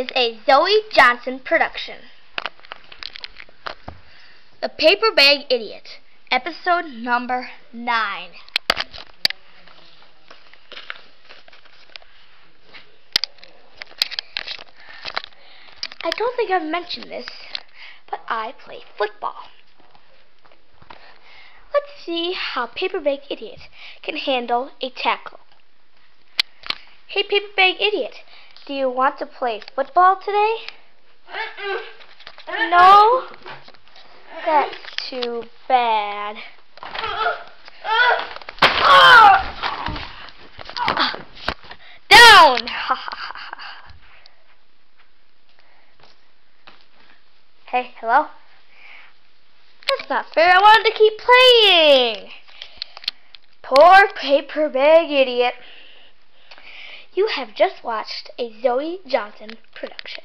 is a Zoe Johnson production. The Paper Bag Idiot, episode number 9. I don't think I've mentioned this, but I play football. Let's see how Paper Bag Idiot can handle a tackle. Hey, Paper Bag Idiot, do you want to play football today? No? That's too bad. Down! Hey, hello? That's not fair. I wanted to keep playing. Poor Paper Bag Idiot. You have just watched a Zoe Johnson production.